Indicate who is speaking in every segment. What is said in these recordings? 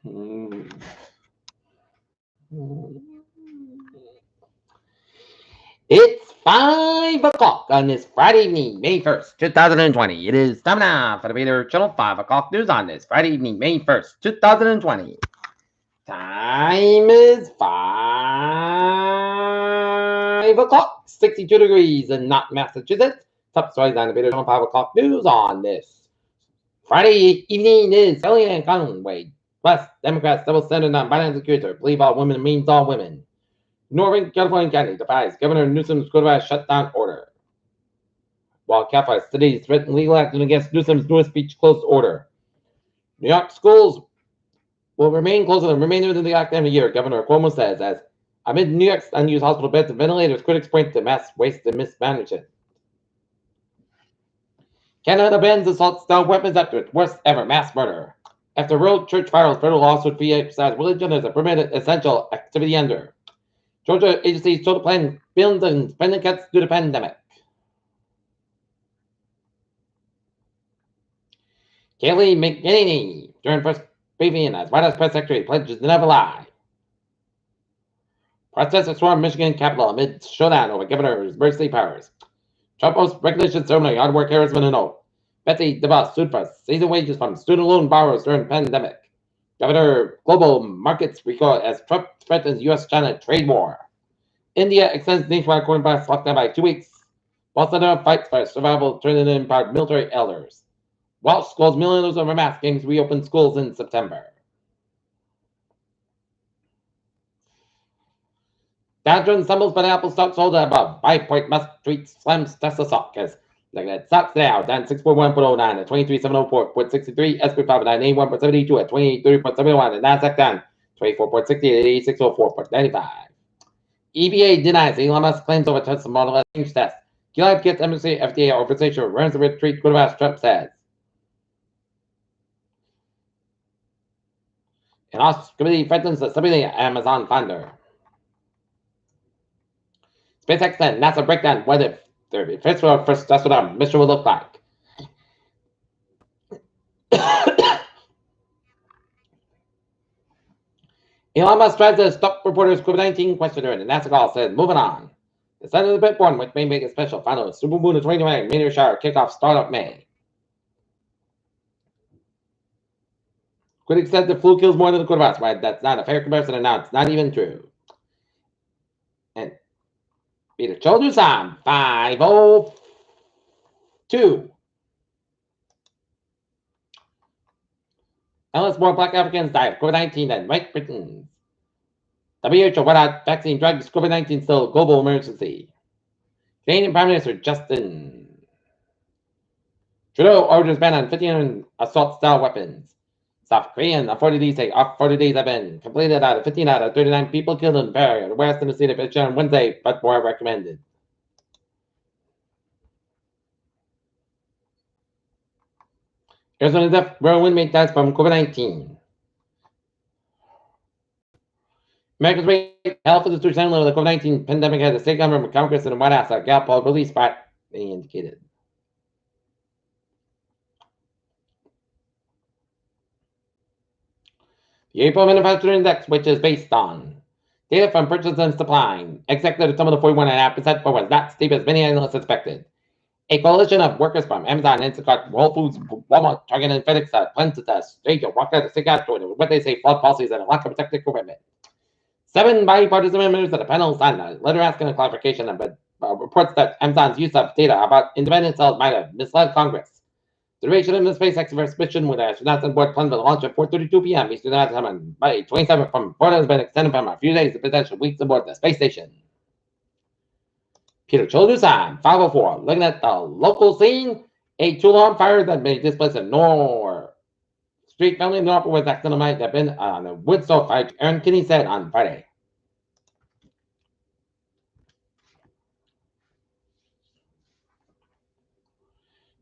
Speaker 1: It's 5 o'clock on this Friday evening, May 1st, 2020. It is time now for the Vader Channel 5 o'clock news on this Friday evening, May 1st, 2020. Time is 5 o'clock, 62 degrees in not Massachusetts. Top stories on the Vader Channel 5 o'clock news on this Friday evening is Kellyanne Conway. Plus, Democrats double standard on Biden security. Believe all women means all women. Northern California County defies Governor Newsom's coronavirus shutdown order. While California studies threaten legal action against Newsom's newest speech closed order. New York schools will remain closed for the remainder of the academic year, Governor Cuomo says, as amid New York's unused hospital beds and ventilators, critics point to mass waste and mismanagement. Canada bans assault-style weapons after its worst ever mass murder. After World Church files federal lawsuit emphasized religion as a permitted essential activity under. Georgia agencies told the plan billions in spending cuts due to the pandemic. Kayleigh McEnany, during first briefing as White House press secretary, pledges to never lie. Protesters swarmed Michigan Capitol amid showdown over governor's emergency powers. Trump hosts recognition ceremony on work harassment and note. Betsy DeVos sued for season wages from student loan borrowers during pandemic. Governor global markets recoil as Trump threatens U.S.-China trade war. India extends nationwide coronavirus lockdown by 2 weeks. Bolsonaro fights for survival, turning in empowered military elders. Welsh schools millions over mask games reopen schools in September. Dow Jones stumbles, but Apple stock sold above 5-point must tweet slams Tesla stock as like that stocks now down 6.1.09 at 23,704.63, S&P 500 81.72 at 2830.71, and Nasdaq down 24.60 at 8604.95. EPA denies Elon Musk claims over Tesla Model S change test. Gillard gets embassy FDA authorization, runs the retreat, coronavirus, Trump says. And House committee threatens the stability of Amazon founder. SpaceX and NASA breakdown what if the first that's what our mission will look like. Elon Musk tries to stop reporters' COVID-19 questioner, and the NASA call said, moving on. The sun of the Bitborn, which may make a special final Super Moon of 2020 meteor shower kickoff startup May. Critics said the flu kills more than the coronavirus. Right? That's not a fair comparison, and now it's not even true. And Peter Childers on 502. Unless more Black Africans die of COVID-19 than white Britons. WHO without vaccine drugs, COVID-19 still a global emergency. Canadian Prime Minister Justin Trudeau orders ban on 15 assault-style weapons. South Korean authorities say 40 days have been completed out of 15 out of 39 people killed in Barrie, the west of the state of Michigan on Wednesday, but more recommended. Arizona death row inmate dies from COVID-19. America's rate health is 2% lower. The COVID-19 pandemic has the state government, Congress, and the White House at Gallup poll released by they indicated. The April Manufacturing Index, which is based on data from purchase and supply, executive some of the 41.5%, but was not steep as many analysts expected. A coalition of workers from Amazon, Instacart, Whole Foods, Walmart, Target, and FedEx plans to stage a walkout to stick out with what they say flawed policies and a lack of protective equipment. 7 bipartisan members of the panel signed a letter asking a clarification of reports that Amazon's use of data about independent cells might have misled Congress. The duration of the SpaceX first mission with astronauts on board planned for the launch at 4:32 p.m. Eastern Time on May 27th from Florida has been extended from a few days to potential weeks aboard the space station. Peter Childers on 504. Looking at the local scene, a two-alarm fire that may displace a North Street family in Norfolk was accidental might have been on a Woodstock fire, Aaron Kinney said on Friday.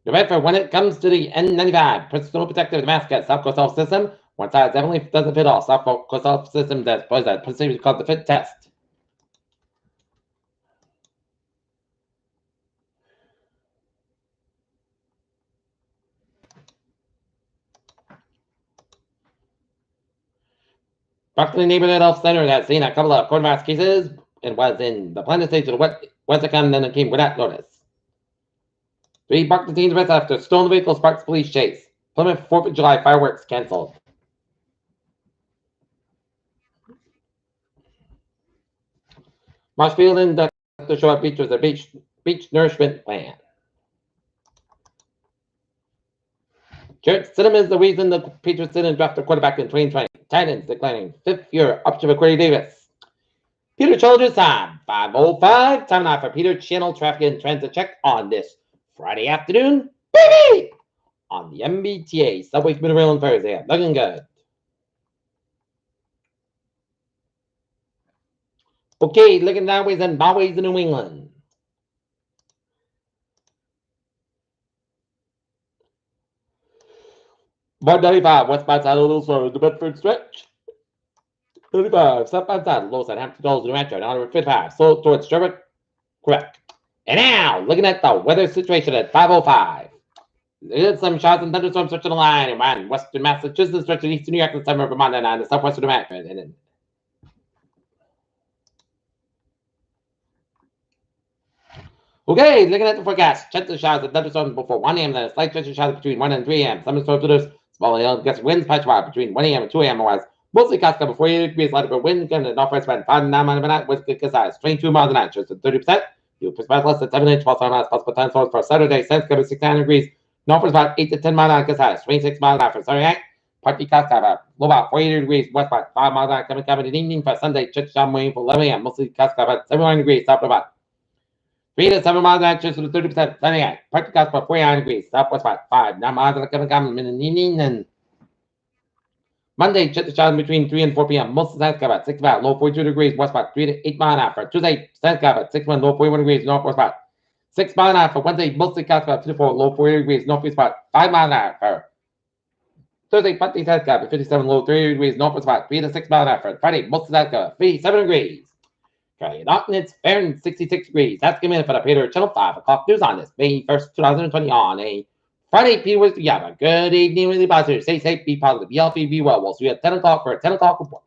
Speaker 1: The red for when it comes to the N95 personal protective mask at South Coast Health System, one size definitely doesn't fit all. South Coast Health System does that procedure called the fit test. Buckley Neighborhood Health Center has seen a couple of coronavirus cases and was in the planning stage of the West Account and then came without notice. 3 Buckley teens arrested after stolen vehicle sparks police chase. Plymouth 4th of July fireworks canceled. Marshfield and Dr. Shore Beach was a beach nourishment plan. Jarrett Stidham is the reason the Patriots didn't draft a quarterback in 2020. Titans declining 5th-year option for Corey Davis. Peter Childress time, 5:05. Time now for Peter Channel Traffic and Transit Check on this Friday afternoon. Baby! On the MBTA Subway Commuter Rail and Thursday. Looking good. Okay, looking downways and byways in New England. Bar 95, westbound side a little slower. The Bedford stretch. 35, southbound side, low side, Hampton Falls, New Hampshire, down to 55, slow towards Sherwood. Correct. And now, looking at the weather situation at 5:05. There's some showers and thunderstorms stretching the line around western Massachusetts, stretching eastern New York, and summer Vermont, and the southwestern New Hampshire. Okay, looking at the forecast. Chance of showers and thunderstorms before 1 a.m., then a slight chance of showers between 1 and 3 a.m. Thunderstorms with small hail, gust winds patch wide between 1 a.m. and 2 a.m. Otherwise, mostly clouds cover 48 degrees, light of wind, and the northwest wind 5 to 9 miles an hour, with good size 22 miles an hour, just 30%. You perspire less than 7 inches, possible time source for Saturday, Sunday, cover 69 degrees. Northwest about 8 to 10 miles an hour, good size 26 miles an hour for Saturday night. Partly clouds cover low about 48 degrees, west about 5 miles an hour, coming in the evening for Sunday, church down waiting for 11 a.m. Mostly clouds cover 71 degrees, south about 3 to 7 miles an hour, just 30%. Sunday night, partly clouds for 49 degrees, southwest about 5, 9 miles an hour, coming in the evening. And Monday, check the showers between 3 and 4 p.m. Most of the times about 6 about low 42 degrees, west about 3 to 8 miles an hour. For Tuesday, sun's about 6 1, low 41 degrees, northwest about 6 miles an hour. For Wednesday, mostly clouds about 54, low 40 degrees, northwest about 5 miles an hour. For Thursday, partly sun's about 57, low 30 degrees, northwest about 3 to 6 miles an hour. For Friday, most of the times about 57 degrees. Currently in Austin, it's Fahrenheit 66 degrees. That's coming in for the Peter Channel 5 o'clock news on this May 1st, 2020 on a Friday. Peter was together. Good evening, really positive. Stay safe, be positive, be healthy, be well. We'll see you at 10 o'clock for a 10 o'clock report.